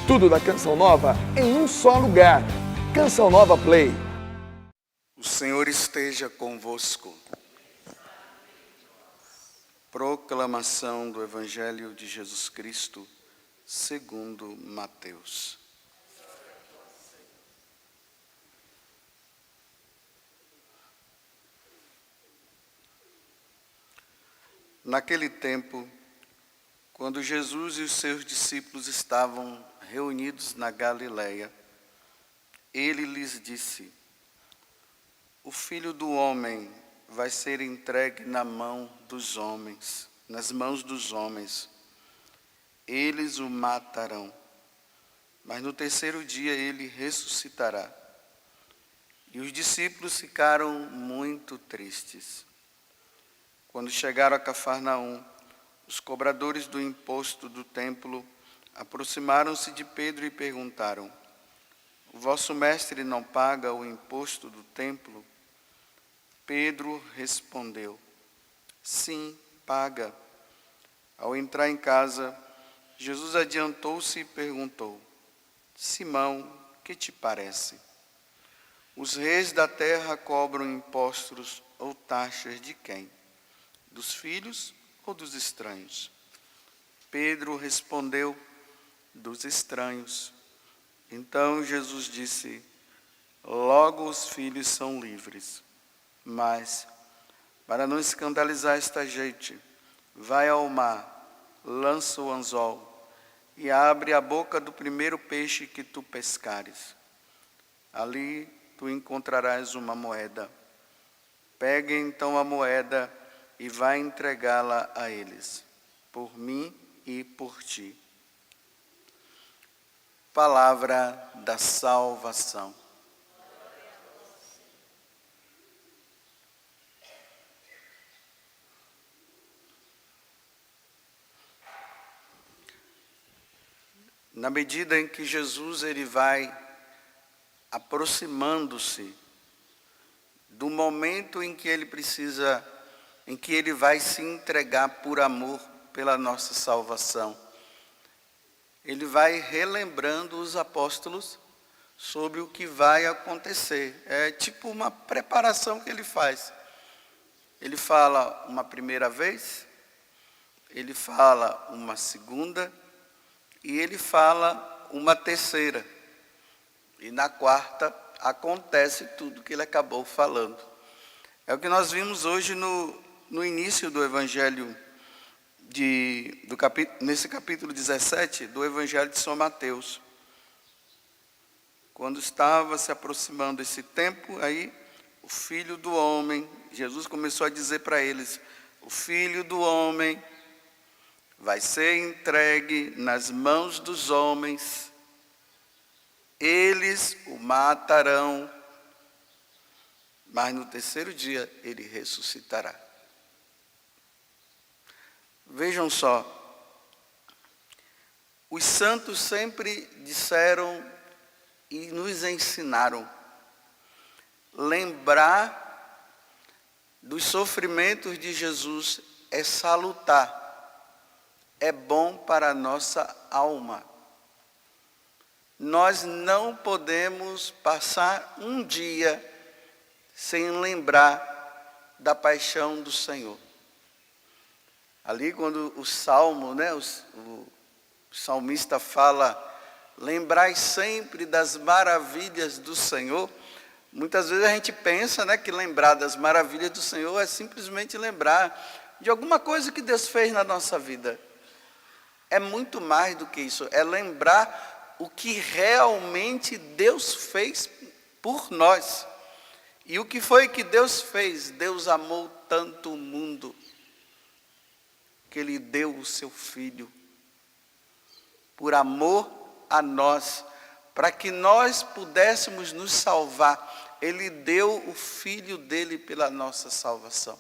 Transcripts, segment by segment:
Tudo da Canção Nova em um só lugar. Canção Nova Play. O Senhor esteja convosco. Proclamação do Evangelho de Jesus Cristo, segundo Mateus. Naquele tempo, quando Jesus e os seus discípulos estavam reunidos na Galileia, ele lhes disse: o Filho do Homem vai ser entregue nas mãos dos homens. Eles o matarão, mas no terceiro dia ele ressuscitará. E os discípulos ficaram muito tristes. Quando chegaram a Cafarnaum, os cobradores do imposto do templo aproximaram-se de Pedro e perguntaram: o vosso mestre não paga o imposto do templo? Pedro respondeu: sim, paga. Ao entrar em casa, Jesus adiantou-se e perguntou: Simão, que te parece? Os reis da terra cobram impostos ou taxas de quem? Dos filhos ou dos estranhos? Pedro respondeu: dos estranhos. Então Jesus disse: logo os filhos são livres. Mas, para não escandalizar esta gente, vai ao mar, lança o anzol e abre a boca do primeiro peixe que tu pescares. Ali tu encontrarás uma moeda. Pegue então a moeda e vai entregá-la a eles, por mim e por ti. Palavra da salvação. Na medida em que Jesus ele vai aproximando-se do momento em que ele vai se entregar por amor pela nossa salvação, ele vai relembrando os apóstolos sobre o que vai acontecer. É tipo uma preparação que ele faz. Ele fala uma primeira vez, ele fala uma segunda e ele fala uma terceira. E na quarta acontece tudo que ele acabou falando. É o que nós vimos hoje no início do Evangelho, nesse capítulo 17 do Evangelho de São Mateus. Quando estava se aproximando esse tempo, aí o Filho do Homem, Jesus começou a dizer para eles: o Filho do Homem vai ser entregue nas mãos dos homens, eles o matarão, mas no terceiro dia ele ressuscitará. Vejam só, os santos sempre disseram e nos ensinaram: lembrar dos sofrimentos de Jesus é salutar, é bom para a nossa alma. Nós não podemos passar um dia sem lembrar da paixão do Senhor. Ali quando o salmo, o salmista fala: lembrai sempre das maravilhas do Senhor. Muitas vezes a gente pensa, que lembrar das maravilhas do Senhor é simplesmente lembrar de alguma coisa que Deus fez na nossa vida. É muito mais do que isso, é lembrar o que realmente Deus fez por nós. E o que foi que Deus fez? Deus amou tanto o mundo, que Ele deu o seu Filho, por amor a nós, para que nós pudéssemos nos salvar. Ele deu o Filho dele pela nossa salvação.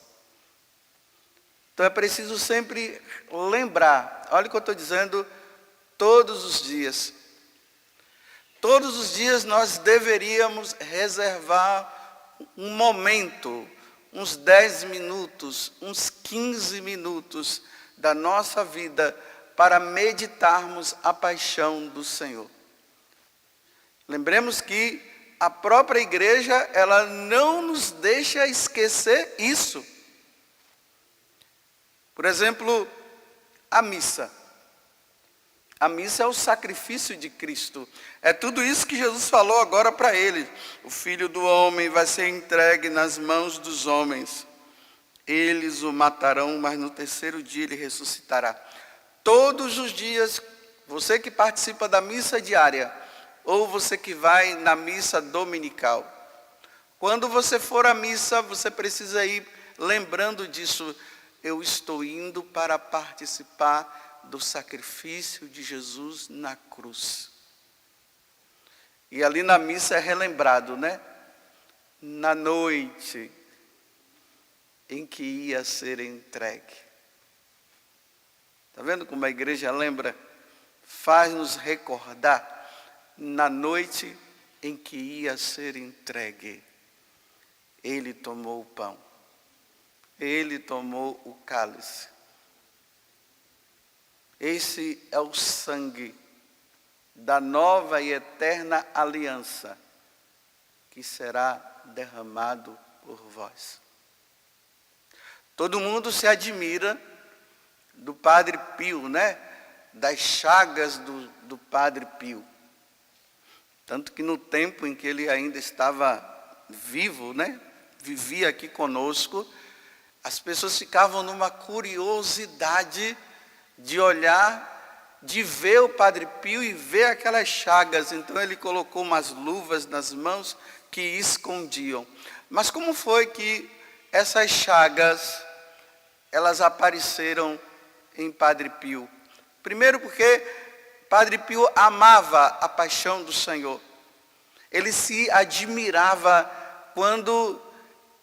Então é preciso sempre lembrar. Olha o que eu estou dizendo, todos os dias. Todos os dias nós deveríamos reservar um momento, uns 10 minutos, uns 15 minutos da nossa vida para meditarmos a paixão do Senhor. Lembremos que a própria igreja, ela não nos deixa esquecer isso. Por exemplo, a missa. A missa é o sacrifício de Cristo. É tudo isso que Jesus falou agora para ele. O Filho do Homem vai ser entregue nas mãos dos homens. Eles o matarão, mas no terceiro dia ele ressuscitará. Todos os dias, você que participa da missa diária, ou você que vai na missa dominical, quando você for à missa, você precisa ir lembrando disso. Eu estou indo para participar do sacrifício de Jesus na cruz. E ali na missa é relembrado, né? Na noite em que ia ser entregue. Está vendo como a igreja lembra? Faz-nos recordar na noite em que ia ser entregue. Ele tomou o pão. Ele tomou o cálice. Esse é o sangue da nova e eterna aliança que será derramado por vós. Todo mundo se admira do Padre Pio, né? Das chagas do Padre Pio. Tanto que no tempo em que ele ainda estava vivo, né? Vivia aqui conosco, as pessoas ficavam numa curiosidade de olhar, de ver o Padre Pio e ver aquelas chagas. Então ele colocou umas luvas nas mãos que escondiam. Mas como foi que essas chagas, elas apareceram em Padre Pio? Primeiro porque Padre Pio amava a paixão do Senhor. Ele se admirava quando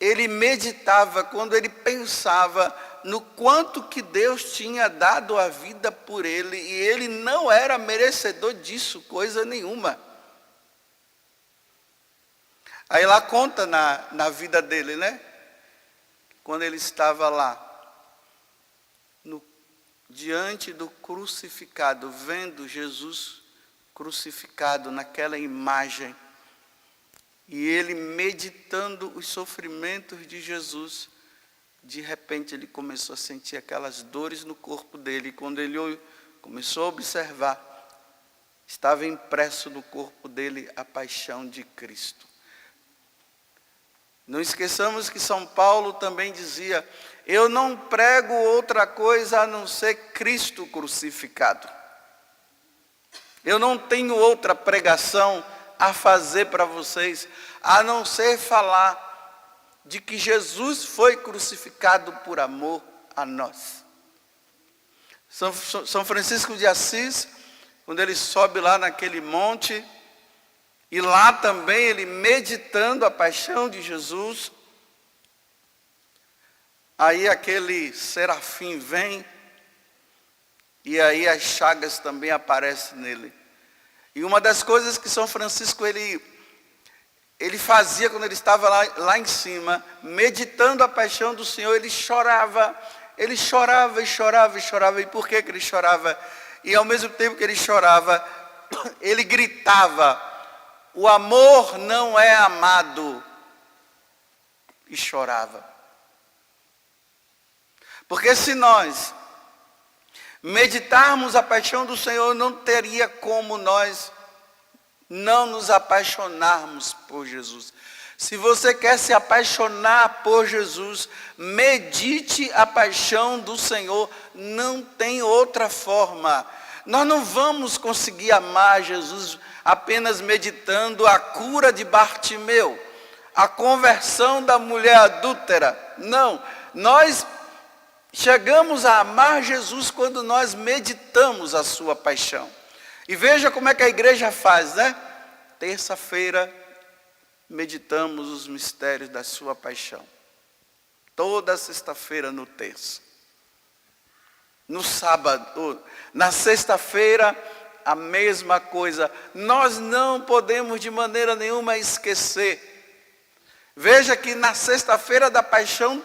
ele meditava, quando ele pensava no quanto que Deus tinha dado a vida por ele, e ele não era merecedor disso, coisa nenhuma. Aí lá conta na vida dele, né? Quando ele estava lá, diante do crucificado, vendo Jesus crucificado naquela imagem, e ele meditando os sofrimentos de Jesus, de repente ele começou a sentir aquelas dores no corpo dele, e quando ele começou a observar, estava impresso no corpo dele a paixão de Cristo. Não esqueçamos que São Paulo também dizia: eu não prego outra coisa a não ser Cristo crucificado. Eu não tenho outra pregação a fazer para vocês, a não ser falar de que Jesus foi crucificado por amor a nós. São Francisco de Assis, quando ele sobe lá naquele monte, e lá também ele meditando a paixão de Jesus, aí aquele serafim vem, e aí as chagas também aparecem nele. E uma das coisas que São Francisco ele fazia quando ele estava lá em cima, meditando a paixão do Senhor, ele chorava e chorava. E por que ele chorava? E ao mesmo tempo que ele chorava, ele gritava: o amor não é amado. E chorava. Porque se nós meditarmos a paixão do Senhor, não teria como nós não nos apaixonarmos por Jesus. Se você quer se apaixonar por Jesus, medite a paixão do Senhor, não tem outra forma. Nós não vamos conseguir amar Jesus apenas meditando a cura de Bartimeu, a conversão da mulher adúltera. Não, nós chegamos a amar Jesus quando nós meditamos a sua paixão. E veja como é que a igreja faz, né? Terça-feira, meditamos os mistérios da sua paixão. Toda sexta-feira no terço. No sábado, na sexta-feira, a mesma coisa. Nós não podemos de maneira nenhuma esquecer. Veja que na sexta-feira da paixão,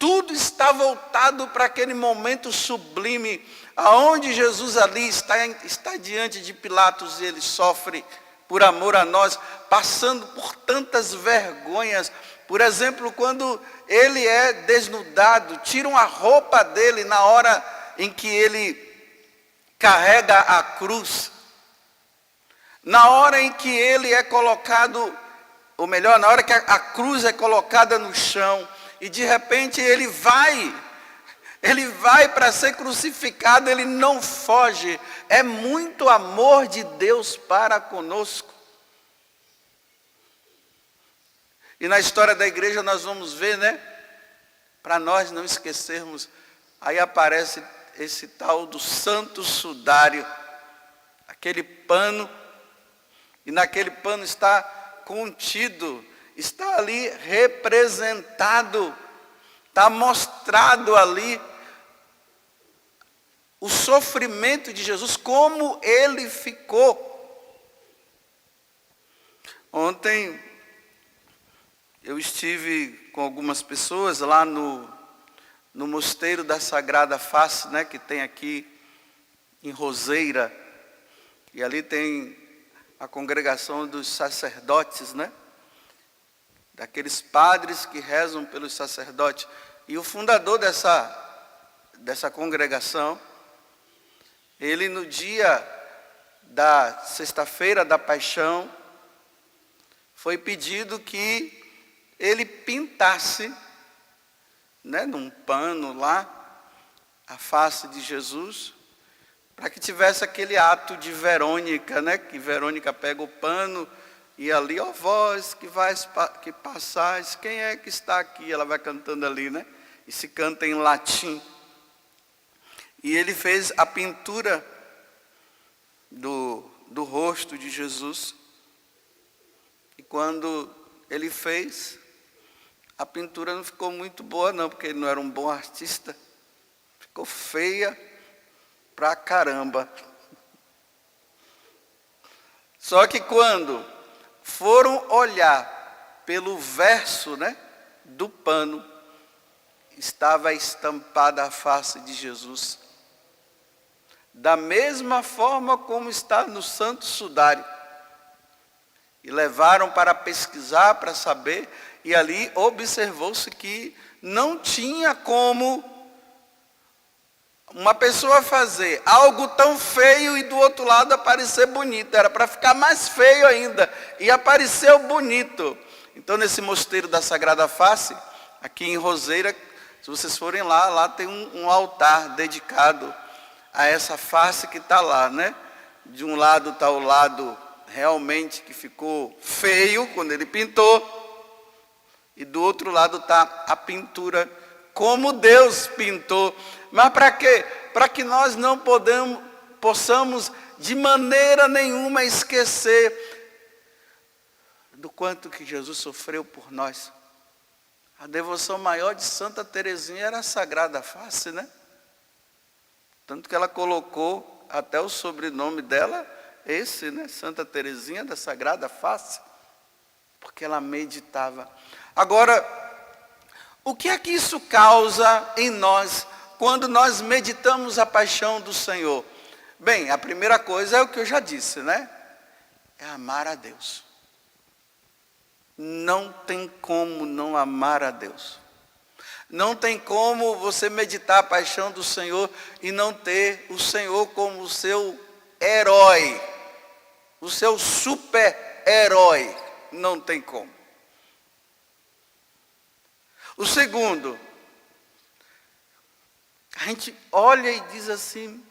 tudo está voltado para aquele momento sublime, aonde Jesus ali está diante de Pilatos e ele sofre por amor a nós, passando por tantas vergonhas. Por exemplo, quando ele é desnudado, tiram a roupa dele na hora em que ele carrega a cruz. Na hora em que ele é colocado, ou melhor, na hora que a cruz é colocada no chão, e de repente ele vai para ser crucificado, ele não foge. É muito amor de Deus para conosco. E na história da igreja nós vamos ver, né? Para nós não esquecermos, aí aparece esse tal do santo sudário, aquele pano, e naquele pano está contido, está ali representado, está mostrado ali o sofrimento de Jesus, como ele ficou. Ontem eu estive com algumas pessoas lá no Mosteiro da Sagrada Face, né, que tem aqui em Roseira, e ali tem a congregação dos sacerdotes, né? Daqueles padres que rezam pelos sacerdotes. E o fundador dessa congregação, ele no dia da sexta-feira da paixão, foi pedido que ele pintasse, né, num pano lá, a face de Jesus, para que tivesse aquele ato de Verônica, né, que Verônica pega o pano e ali, ó vós que passais, quem é que está aqui? Ela vai cantando ali, né, e se canta em latim. E ele fez a pintura do rosto de Jesus, e quando ele fez, a pintura não ficou muito boa não, porque ele não era um bom artista, ficou feia pra caramba. Só que quando foram olhar pelo verso, né, do pano, estava estampada a face de Jesus, da mesma forma como está no Santo Sudário. E levaram para pesquisar, para saber, e ali observou-se que não tinha como uma pessoa fazer algo tão feio e do outro lado aparecer bonito. Era para ficar mais feio ainda, e apareceu bonito. Então nesse Mosteiro da Sagrada Face, aqui em Roseira, se vocês forem lá tem um altar dedicado a essa face que está lá, né? De um lado está o lado realmente que ficou feio quando ele pintou, e do outro lado está a pintura como Deus pintou. Mas para quê? Para que nós não possamos de maneira nenhuma esquecer do quanto que Jesus sofreu por nós. A devoção maior de Santa Teresinha era a Sagrada Face, né? Tanto que ela colocou até o sobrenome dela, esse, né? Santa Teresinha da Sagrada Face, porque ela meditava. Agora, o que é que isso causa em nós quando nós meditamos a paixão do Senhor? Bem, a primeira coisa é o que eu já disse, né? É amar a Deus. Não tem como não amar a Deus. Não tem como você meditar a paixão do Senhor e não ter o Senhor como o seu herói, o seu super-herói. Não tem como. O segundo, a gente olha e diz assim,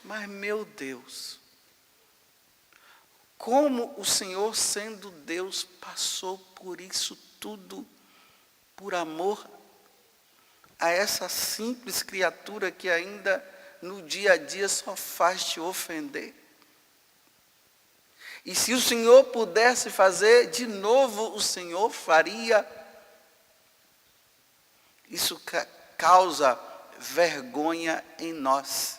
mas meu Deus, como o Senhor, sendo Deus, passou por isso tudo, por amor a essa simples criatura que ainda no dia a dia só faz te ofender. E se o Senhor pudesse fazer de novo, o Senhor faria. Isso causa vergonha em nós.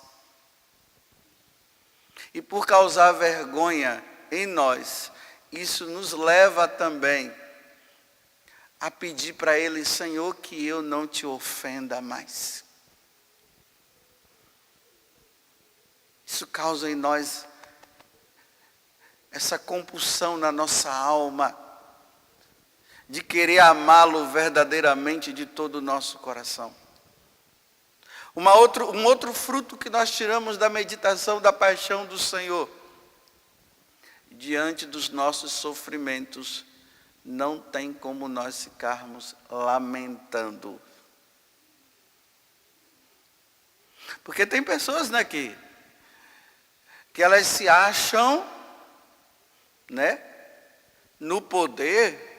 E por causar vergonha em nós, isso nos leva também a pedir para Ele: Senhor, que eu não te ofenda mais. Isso causa em nós essa compulsão na nossa alma de querer amá-lo verdadeiramente de todo o nosso coração. Um outro fruto que nós tiramos da meditação da paixão do Senhor: diante dos nossos sofrimentos, não tem como nós ficarmos lamentando. Porque tem pessoas, né, que elas se acham, né, no poder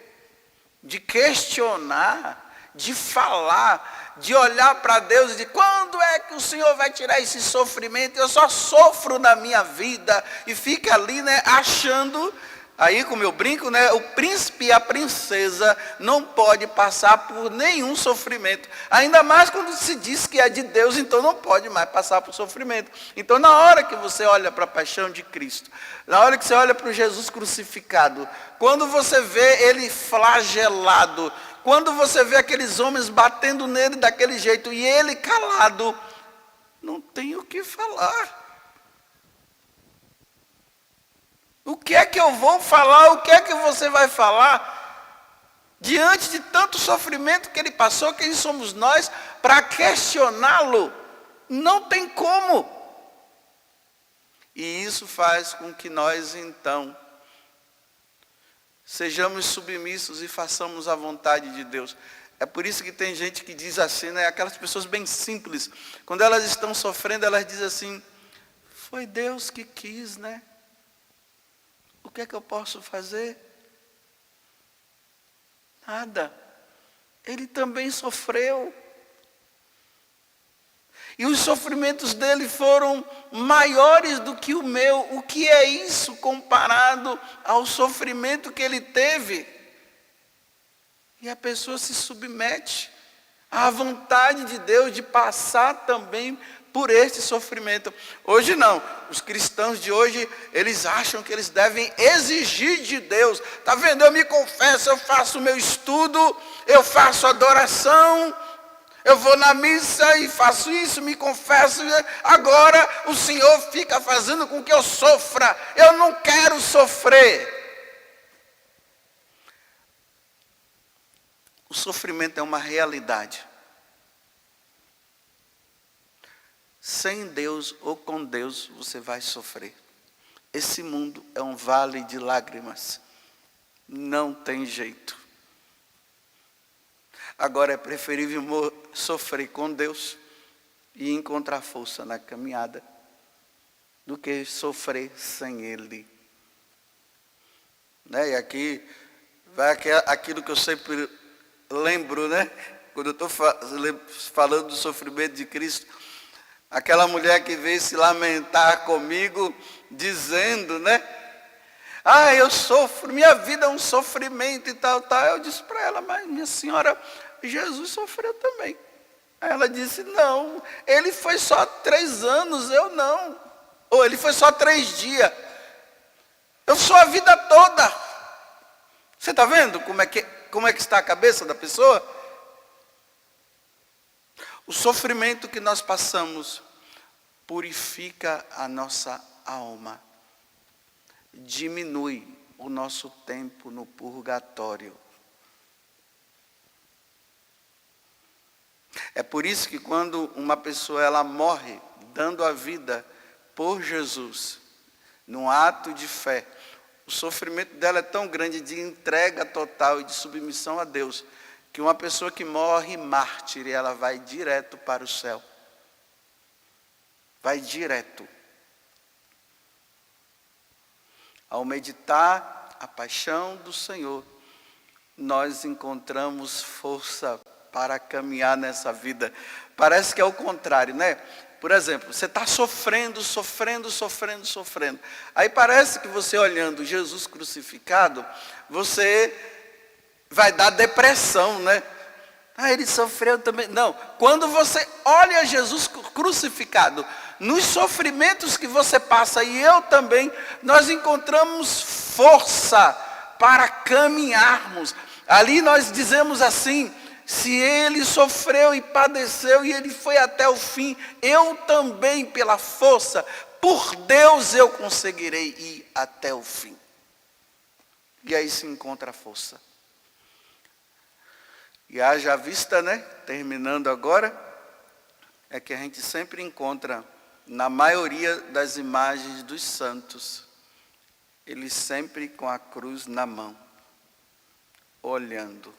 de questionar, de falar, de olhar para Deus e de quando é que o Senhor vai tirar esse sofrimento? Eu só sofro na minha vida. E fica ali, né, achando, aí como eu brinco, né, o príncipe e a princesa não pode passar por nenhum sofrimento. Ainda mais quando se diz que é de Deus, então não pode mais passar por sofrimento. Então na hora que você olha para a paixão de Cristo, na hora que você olha para o Jesus crucificado, quando você vê ele flagelado, quando você vê aqueles homens batendo nele daquele jeito e ele calado, não tem o que falar. O que é que eu vou falar? O que é que você vai falar? Diante de tanto sofrimento que ele passou, quem somos nós para questioná-lo? Não tem como. E isso faz com que nós, então, sejamos submissos e façamos a vontade de Deus. É por isso que tem gente que diz assim, né? Aquelas pessoas bem simples, quando elas estão sofrendo, elas dizem assim: foi Deus que quis, né? O que é que eu posso fazer? Nada. Ele também sofreu. E os sofrimentos dele foram maiores do que o meu. O que é isso comparado ao sofrimento que ele teve? E a pessoa se submete à vontade de Deus de passar também por este sofrimento. Hoje não. Os cristãos de hoje, eles acham que eles devem exigir de Deus. Está vendo? Eu me confesso, eu faço o meu estudo, eu faço adoração, eu vou na missa e faço isso, me confesso. Agora o Senhor fica fazendo com que eu sofra. Eu não quero sofrer. O sofrimento é uma realidade. Sem Deus ou com Deus você vai sofrer. Esse mundo é um vale de lágrimas. Não tem jeito. Agora é preferível sofrer com Deus e encontrar força na caminhada do que sofrer sem Ele. Né? E aqui vai aquilo que eu sempre lembro, né? Quando eu estou falando do sofrimento de Cristo, aquela mulher que veio se lamentar comigo, dizendo, né? Ah, eu sofro, minha vida é um sofrimento e tal, tal. Eu disse para ela: mas minha senhora, Jesus sofreu também. Aí ela disse: não, ele foi só 3 anos, eu não. Ou ele foi só 3 dias. Eu sou a vida toda. Você está vendo como é que está a cabeça da pessoa? O sofrimento que nós passamos purifica a nossa alma, diminui o nosso tempo no purgatório. É por isso que quando uma pessoa ela morre dando a vida por Jesus, num ato de fé, o sofrimento dela é tão grande, de entrega total e de submissão a Deus, que uma pessoa que morre mártir, ela vai direto para o céu. Vai direto. Ao meditar a paixão do Senhor, nós encontramos força para caminhar nessa vida. Parece que é o contrário, né? Por exemplo, você está sofrendo. Aí parece que você olhando Jesus crucificado, você vai dar depressão, né? Ah, ele sofreu também. Não, quando você olha Jesus crucificado, nos sofrimentos que você passa, e eu também, nós encontramos força para caminharmos. Ali nós dizemos assim: se ele sofreu e padeceu e ele foi até o fim, eu também, pela força, por Deus, eu conseguirei ir até o fim. E aí se encontra a força. E haja vista, né? Terminando agora, é que a gente sempre encontra, na maioria das imagens dos santos, eles sempre com a cruz na mão, olhando,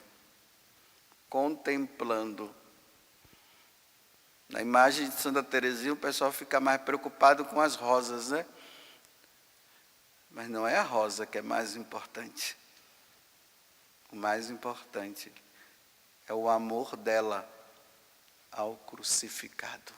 contemplando. Na imagem de Santa Teresinha, o pessoal fica mais preocupado com as rosas, né? Mas não é a rosa que é mais importante. O mais importante é o amor dela ao crucificado.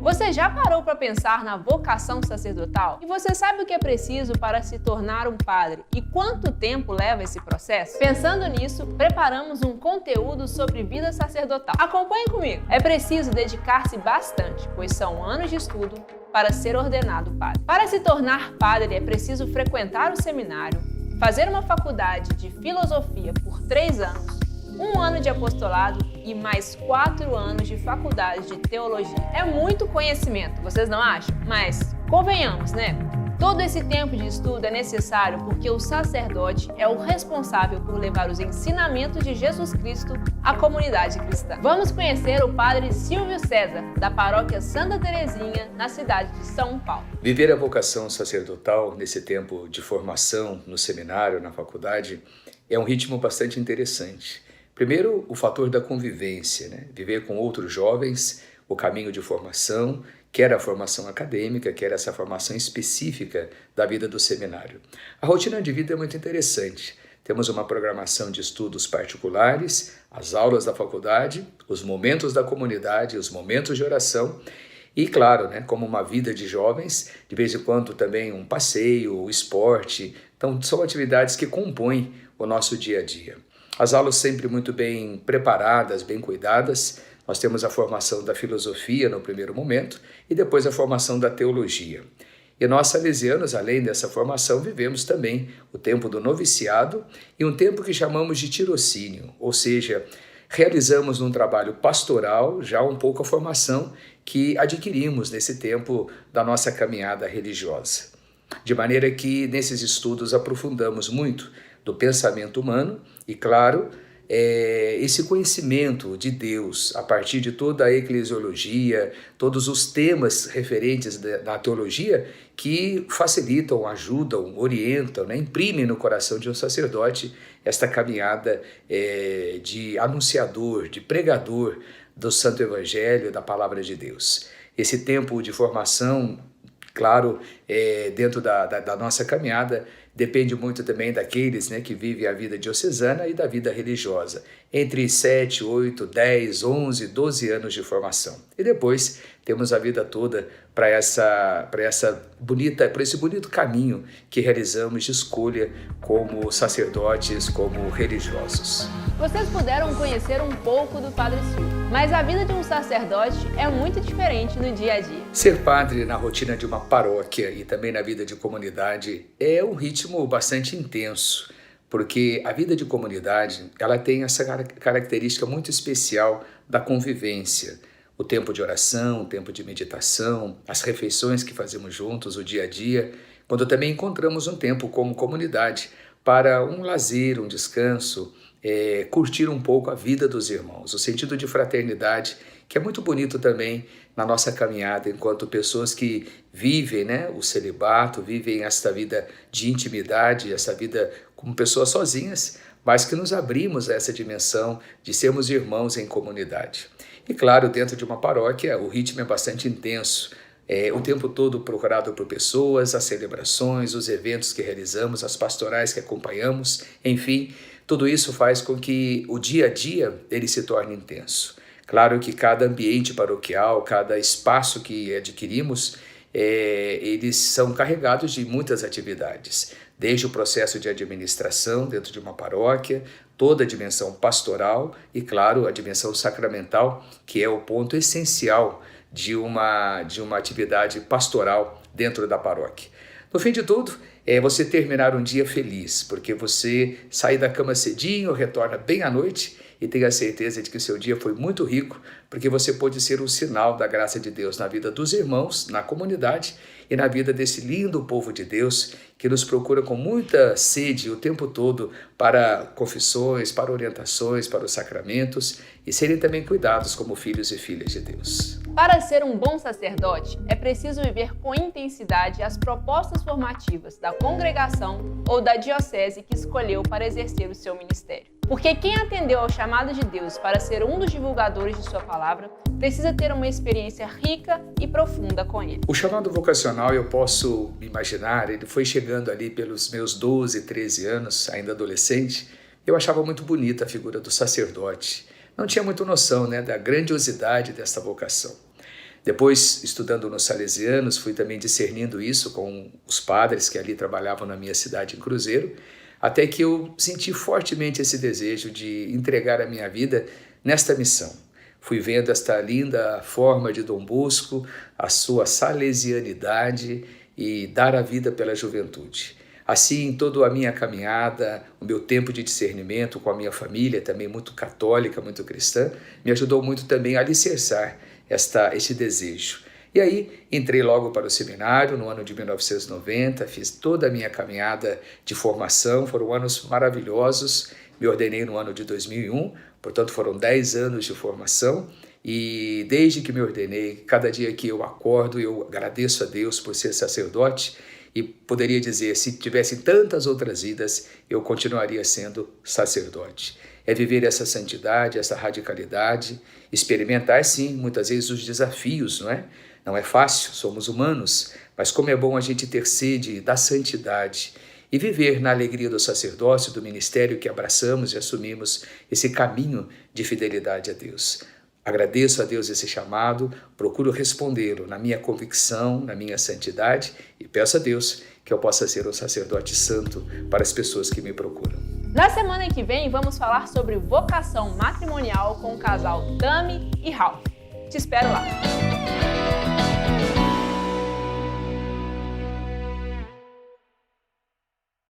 Você já parou para pensar na vocação sacerdotal? E você sabe o que é preciso para se tornar um padre? E quanto tempo leva esse processo? Pensando nisso, preparamos um conteúdo sobre vida sacerdotal. Acompanhe comigo! É preciso dedicar-se bastante, pois são anos de estudo para ser ordenado padre. Para se tornar padre é preciso frequentar o seminário, fazer uma faculdade de filosofia por 3 anos, 1 ano de apostolado e mais 4 anos de faculdade de teologia. É muito conhecimento, vocês não acham? Mas convenhamos, né? Todo esse tempo de estudo é necessário porque o sacerdote é o responsável por levar os ensinamentos de Jesus Cristo à comunidade cristã. Vamos conhecer o padre Silvio César, da paróquia Santa Teresinha, na cidade de São Paulo. Viver a vocação sacerdotal nesse tempo de formação no seminário, na faculdade, é um ritmo bastante interessante. Primeiro, o fator da convivência, né? Viver com outros jovens, o caminho de formação, quer a formação acadêmica, quer essa formação específica da vida do seminário. A rotina de vida é muito interessante. Temos uma programação de estudos particulares, as aulas da faculdade, os momentos da comunidade, os momentos de oração e, claro, né, como uma vida de jovens, de vez em quando também um passeio, o esporte. Então, são atividades que compõem o nosso dia a dia. As aulas sempre muito bem preparadas, bem cuidadas. Nós temos a formação da filosofia no primeiro momento e depois a formação da teologia. E nós, salesianos, além dessa formação, vivemos também o tempo do noviciado e um tempo que chamamos de tirocínio, ou seja, realizamos um trabalho pastoral já um pouco a formação que adquirimos nesse tempo da nossa caminhada religiosa. De maneira que nesses estudos aprofundamos muito do pensamento humano e, claro, esse conhecimento de Deus a partir de toda a eclesiologia, todos os temas referentes da teologia que facilitam, ajudam, orientam, né, imprimem no coração de um sacerdote esta caminhada de anunciador, de pregador do Santo Evangelho, da Palavra de Deus. Esse tempo de formação, claro, dentro da nossa caminhada, depende muito também daqueles, né, que vivem a vida diocesana e da vida religiosa, entre 7, 8, 10, 11, 12 anos de formação. E depois temos a vida toda para esse bonito caminho que realizamos de escolha como sacerdotes, como religiosos. Vocês puderam conhecer um pouco do Padre Silvio, mas a vida de um sacerdote é muito diferente no dia a dia. Ser padre na rotina de uma paróquia e também na vida de comunidade é um ritmo bastante intenso, porque a vida de comunidade ela tem essa característica muito especial da convivência. O tempo de oração, o tempo de meditação, as refeições que fazemos juntos, o dia a dia, quando também encontramos um tempo como comunidade para um lazer, um descanso, curtir um pouco a vida dos irmãos, o sentido de fraternidade, que é muito bonito também na nossa caminhada enquanto pessoas que vivem, né, o celibato, vivem esta vida de intimidade, essa vida como pessoas sozinhas, mas que nos abrimos a essa dimensão de sermos irmãos em comunidade. E claro, dentro de uma paróquia, o ritmo é bastante intenso, o tempo todo procurado por pessoas, as celebrações, os eventos que realizamos, as pastorais que acompanhamos, enfim, tudo isso faz com que o dia a dia ele se torne intenso. Claro que cada ambiente paroquial, cada espaço que adquirimos, eles são carregados de muitas atividades, desde o processo de administração dentro de uma paróquia, toda a dimensão pastoral e, claro, a dimensão sacramental, que é o ponto essencial de uma atividade pastoral dentro da paróquia. No fim de tudo, é você terminar um dia feliz, porque você sai da cama cedinho, retorna bem à noite e tem a certeza de que o seu dia foi muito rico, porque você pôde ser um sinal da graça de Deus na vida dos irmãos, na comunidade e na vida desse lindo povo de Deus que nos procura com muita sede o tempo todo para confissões, para orientações, para os sacramentos e serem também cuidados como filhos e filhas de Deus. Para ser um bom sacerdote, é preciso viver com intensidade as propostas formativas da congregação ou da diocese que escolheu para exercer o seu ministério. Porque quem atendeu ao chamado de Deus para ser um dos divulgadores de sua palavra, precisa ter uma experiência rica e profunda com ele. O chamado vocacional, eu posso imaginar, ele foi chegando ali pelos meus 12, 13 anos, ainda adolescente. Eu achava muito bonita a figura do sacerdote. Não tinha muita noção, da grandiosidade dessa vocação. Depois, estudando nos Salesianos, fui também discernindo isso com os padres que ali trabalhavam na minha cidade, em Cruzeiro, até que eu senti fortemente esse desejo de entregar a minha vida nesta missão. Fui vendo esta linda forma de Dom Bosco, a sua salesianidade e dar a vida pela juventude. Assim, toda a minha caminhada, o meu tempo de discernimento com a minha família, também muito católica, muito cristã, me ajudou muito também a alicerçar este desejo. E aí, entrei logo para o seminário no ano de 1990, fiz toda a minha caminhada de formação, foram anos maravilhosos, me ordenei no ano de 2001, portanto foram 10 anos de formação e desde que me ordenei, cada dia que eu acordo, eu agradeço a Deus por ser sacerdote e poderia dizer, se tivessem tantas outras vidas, eu continuaria sendo sacerdote. É viver essa santidade, essa radicalidade, experimentar sim, muitas vezes os desafios, não é? Não é fácil, somos humanos, mas como é bom a gente ter sede da santidade e viver na alegria do sacerdócio, do ministério que abraçamos e assumimos esse caminho de fidelidade a Deus. Agradeço a Deus esse chamado, procuro respondê-lo na minha convicção, na minha santidade e peço a Deus que eu possa ser um sacerdote santo para as pessoas que me procuram. Na semana que vem, vamos falar sobre vocação matrimonial com o casal Tami e Ralph. Te espero lá!